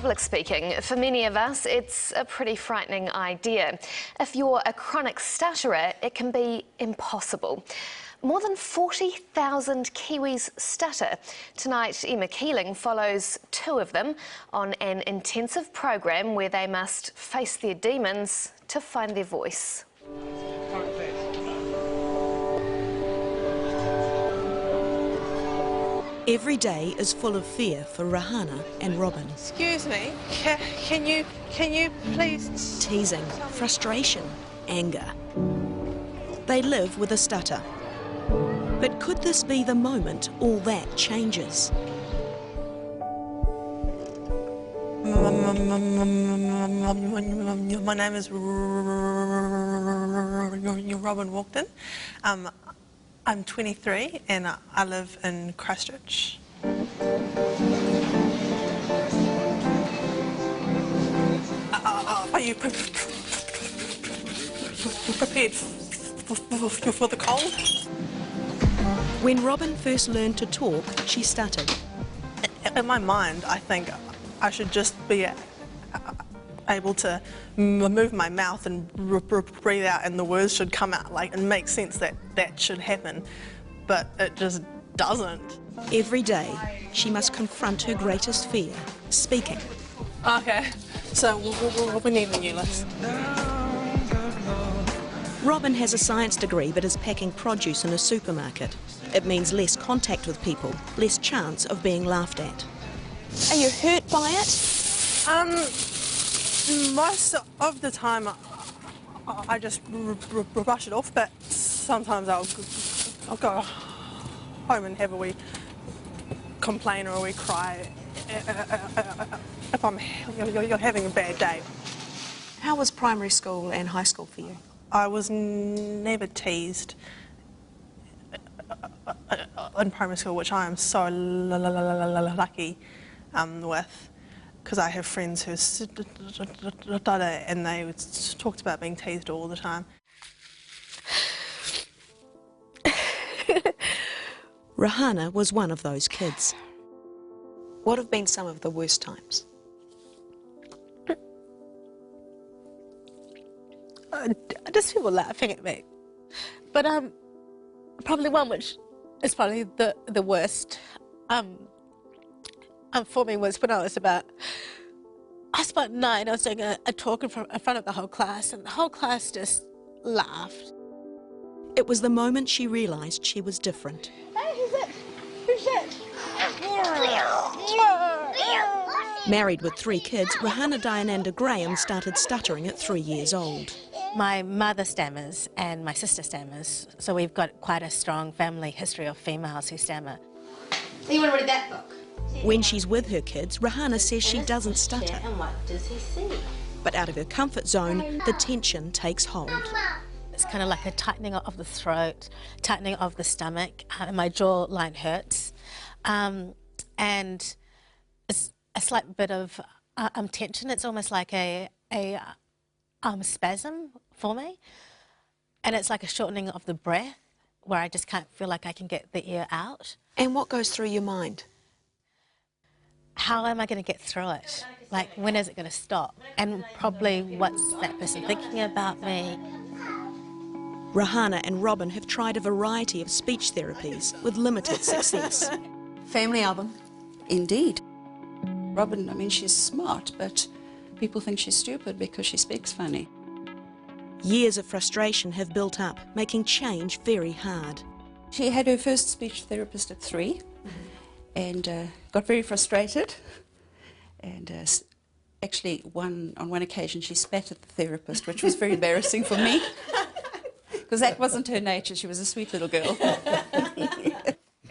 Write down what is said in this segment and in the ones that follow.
Public speaking, for many of us, it's a pretty frightening idea. If you're a chronic stutterer, it can be impossible. More than 40,000 Kiwis stutter. Tonight, Emma Keeling follows two of them on an intensive programme where they must face their demons to find their voice. Every day is full of fear for Rahana and Robin. Excuse me, can you please... Teasing, frustration, anger. They live with a stutter. But could this be the moment all that changes? My name is Robin Walkden. I'm 23 and I live in Christchurch. Are you prepared for the cold? When Robin first learned to talk, she stuttered. In my mind, I think I should just be able to move my mouth and breathe out, and the words should come out and make sense that should happen, but it just doesn't. Every day, she must confront her greatest fear, speaking. Okay, so we need a new list. Robin has a science degree but is packing produce in a supermarket. It means less contact with people, less chance of being laughed at. Are you hurt by it? Most of the time I just brush it off, but sometimes I'll go home and have a wee complain or a wee cry if I'm having a bad day. How was primary school and high school for you? I was never teased in primary school, which I am so lucky with, because I have friends who stutter and they talked about being teased all the time. Rahana was one of those kids. What have been some of the worst times? Just people laughing at me. But probably one which is probably the worst for me was when I was about 9. I was doing a talk in front of the whole class, and the whole class just laughed. It was the moment she realised she was different. Hey, who's it? Who's it? Married with 3 kids, Rahana Diananda Graham started stuttering at 3 years old. My mother stammers and my sister stammers, so we've got quite a strong family history of females who stammer. So you want to read that book? When she's with her kids, Rahana says she doesn't stutter. And what does he see? But out of her comfort zone, the tension takes hold. It's kind of like a tightening of the throat, tightening of the stomach, and my jawline hurts. And it's a slight bit of tension. It's almost like a spasm for me. And it's like a shortening of the breath, where I just can't feel like I can get the air out. And what goes through your mind? How am I going to get through it? Like, when is it going to stop? And probably what's that person thinking about me? Rahana and Robin have tried a variety of speech therapies with limited success. Family album, indeed. Robin, I mean, she's smart, but people think she's stupid because she speaks funny. Years of frustration have built up, making change very hard. She had her first speech therapist at 3 and got very frustrated. And actually, on one occasion, she spat at the therapist, which was very embarrassing for me, because that wasn't her nature. She was a sweet little girl.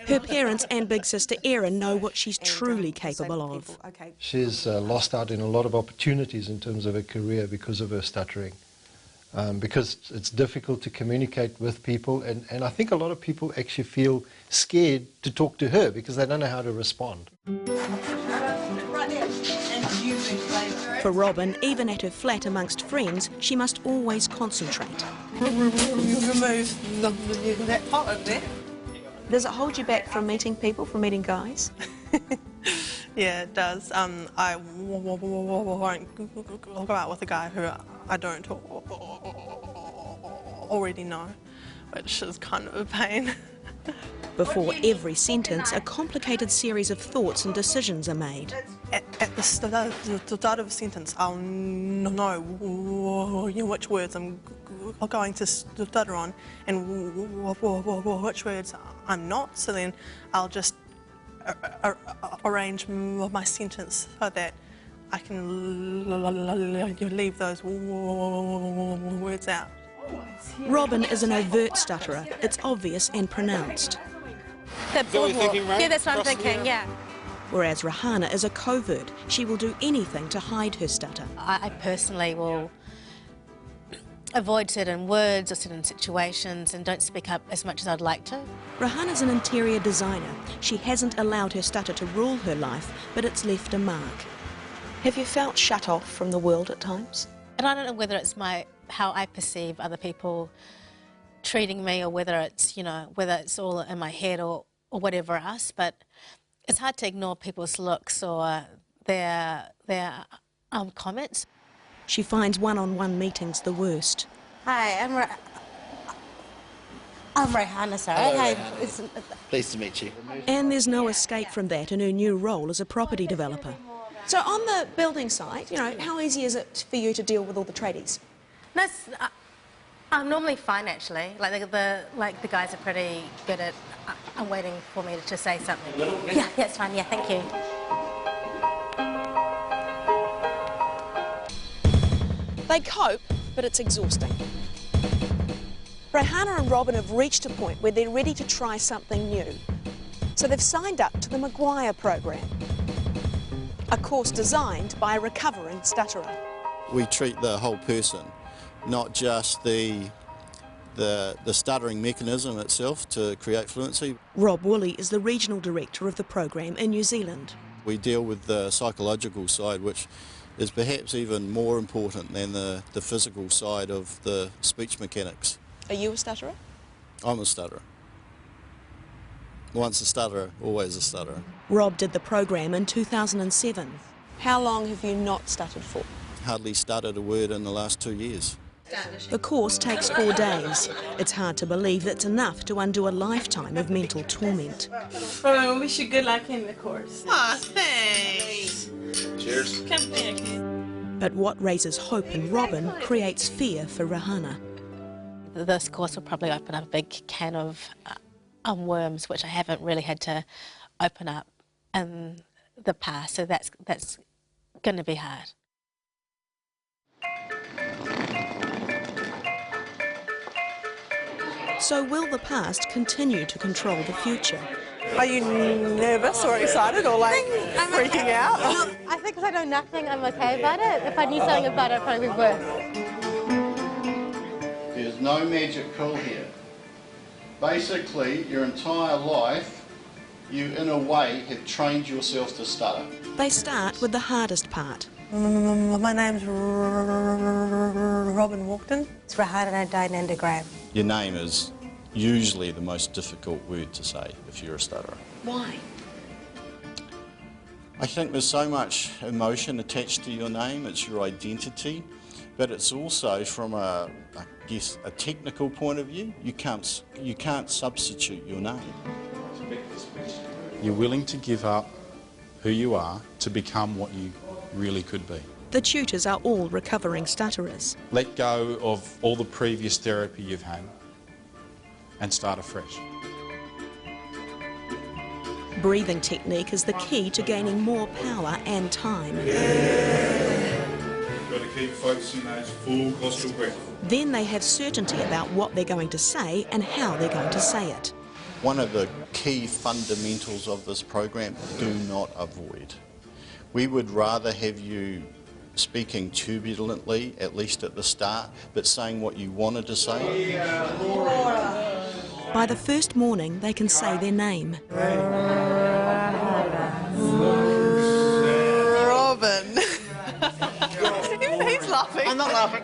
Her parents and big sister Erin know what she's truly capable of. She's lost out in a lot of opportunities in terms of her career because of her stuttering. Because it's difficult to communicate with people, and I think a lot of people actually feel scared to talk to her because they don't know how to respond. For Robin, even at her flat amongst friends, she must always concentrate. Remove that pot over there. Does it hold you back from meeting people, from meeting guys? Yeah, it does. I won't go out with a guy who I don't already know, which is kind of a pain. Before every sentence, a complicated series of thoughts and decisions are made. At the start of a sentence, I'll know which words I'm going to stutter on and which words I'm not, so then I'll just arrange my sentence so that I can leave those words out. Robin is an overt stutterer. It's obvious and pronounced. The boardwalk. Yeah, that's what I'm thinking, yeah. Whereas Rahana is a covert. She will do anything to hide her stutter. I personally will avoid certain words or certain situations and don't speak up as much as I'd like to. Rahana's an interior designer. She hasn't allowed her stutter to rule her life, but it's left a mark. Have you felt shut off from the world at times? And I don't know whether it's how I perceive other people treating me, or whether it's, whether it's all in my head or whatever else, but it's hard to ignore people's looks or their comments. She finds one-on-one meetings the worst. Hi, I'm Rahana, sorry. Hello, Hi. Rahana. Pleased to meet you. And there's no escape from that in her new role as a property developer. So on the building side, how easy is it for you to deal with all the tradies? No, I'm normally fine actually. Like the guys are pretty good at. I'm waiting for me to say something. Yeah, that's fine. Yeah, thank you. They cope, but it's exhausting. Rahana and Robin have reached a point where they're ready to try something new. So they've signed up to the McGuire Programme, a course designed by a recovering stutterer. We treat the whole person, not just the stuttering mechanism itself to create fluency. Rob Woolley is the regional director of the program in New Zealand. We deal with the psychological side, which is perhaps even more important than the physical side of the speech mechanics. Are you a stutterer? I'm a stutterer. Once a stutterer, always a stutterer. Rob did the program in 2007. How long have you not stuttered for? Hardly stuttered a word in the last 2 years. The course takes 4 days. It's hard to believe it's enough to undo a lifetime of mental torment. I wish you good luck in the course. Aw, thanks. Cheers. Come back. But what raises hope in Robin creates fear for Rahana. This course will probably open up a big can of worms, which I haven't really had to open up in the past, so that's going to be hard. So will the past continue to control the future? Are you nervous or excited or freaking out? I think because I know nothing, I'm okay about it. If I knew something about it, it'd probably be worse. There's no magic pill here. Basically, your entire life, you in a way have trained yourself to stutter. They start with the hardest part. My name's Robin Walkden. It's Rahana Dynandagram. Your name is usually the most difficult word to say if you're a stutterer. Why? I think there's so much emotion attached to your name, it's your identity, but it's also from a technical point of view, you can't substitute your name. You're willing to give up who you are to become what you really could be. The tutors are all recovering stutterers. Let go of all the previous therapy you've had and start afresh. Breathing technique is the key to gaining more power and time. You've got to keep focusing those full nostril breaths. Then they have certainty about what they're going to say and how they're going to say it. One of the key fundamentals of this program, do not avoid. We would rather have you speaking turbulently, at least at the start, but saying what you wanted to say. By the first morning, they can say their name. Robin. He's laughing. I'm not laughing.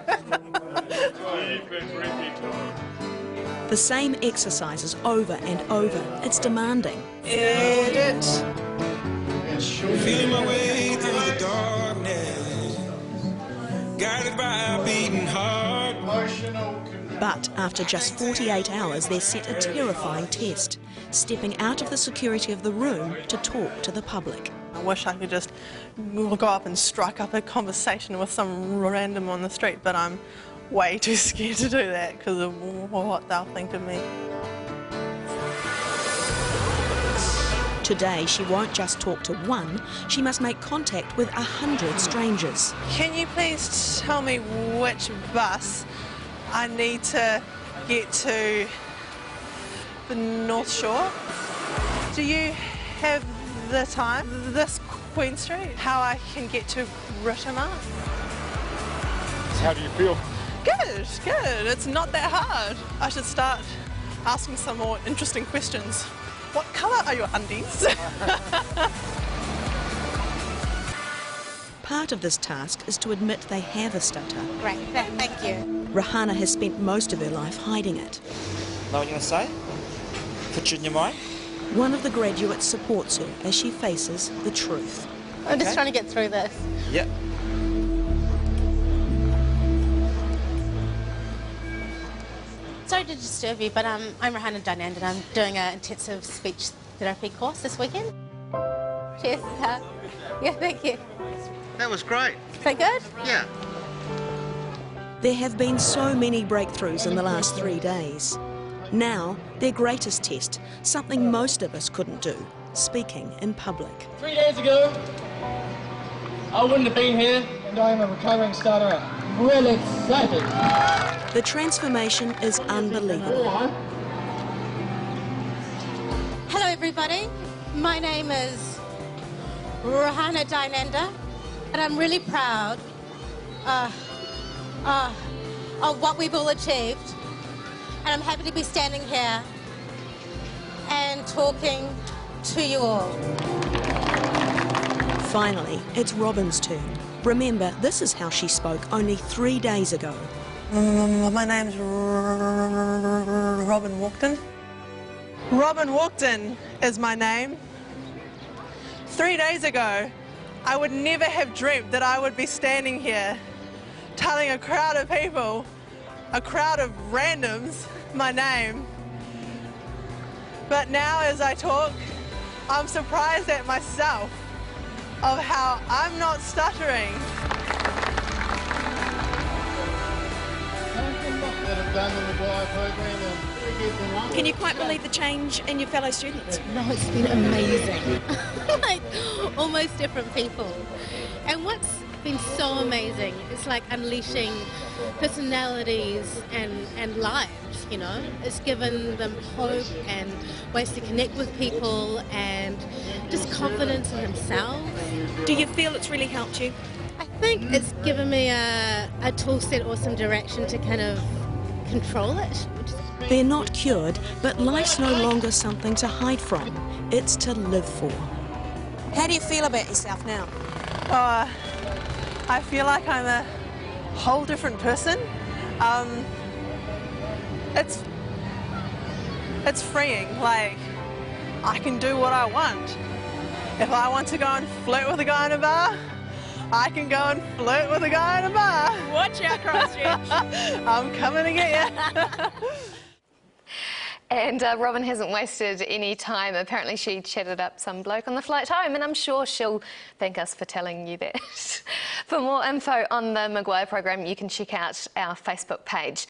The same exercises over and over. It's demanding. Edit. Feeling my way through the darkness, guided by a beating heart. But after just 48 hours, they're set a terrifying test, stepping out of the security of the room to talk to the public. I wish I could just go up and strike up a conversation with some random on the street, but I'm way too scared to do that because of what they'll think of me. Today, she won't just talk to one, she must make contact with 100 strangers. Can you please tell me which bus I need to get to the North Shore? Do you have the time? This Queen Street? How I can get to Ritama? How do you feel? Good, good. It's not that hard. I should start asking some more interesting questions. What colour are your undies? Part of this task is to admit they have a stutter. Great, thank you. Rahana has spent most of her life hiding it. Know what you're going to say? Put you in your mind? One of the graduates supports her as she faces the truth. I'm just trying to get through this. Yep. Sorry to disturb you, but I'm Rahana Dynand and I'm doing an intensive speech therapy course this weekend. Cheers. Yeah, thank you. That was great. Is that good? Yeah. There have been so many breakthroughs in the last 3 days. Now, their greatest test, something most of us couldn't do, speaking in public. 3 days ago, I wouldn't have been here, and I'm a recovering stutterer. I'm really excited. The transformation is unbelievable. Hello, everybody. My name is Rahana Dynanda, and I'm really proud of what we've all achieved. And I'm happy to be standing here and talking to you all. Finally, it's Robin's turn. Remember, this is how she spoke only 3 days ago. My name's Robin Walkden. Robin Walkden is my name. 3 days ago, I would never have dreamt that I would be standing here telling a crowd of people, a crowd of randoms, my name. But now as I talk, I'm surprised at myself of how I'm not stuttering. Done the McGuire Programme and Can you quite believe the change in your fellow students? No, it's been amazing. Like, almost different people. And what's been so amazing, it's like unleashing personalities and lives, you know. It's given them hope and ways to connect with people and just confidence in themselves. Do you feel it's really helped you? I think it's given me a tool set or some direction to kind of control it. They're not cured, but life's no longer something to hide from. It's to live for. How do you feel about yourself now? I feel like I'm a whole different person. It's freeing. Like, I can do what I want. If I want to go and flirt with a guy in a bar, I can go and flirt with a guy in a bar. Watch out, Christchurch. I'm coming to get you. And Robin hasn't wasted any time. Apparently she chatted up some bloke on the flight home, and I'm sure she'll thank us for telling you that. For more info on the McGuire Programme, you can check out our Facebook page.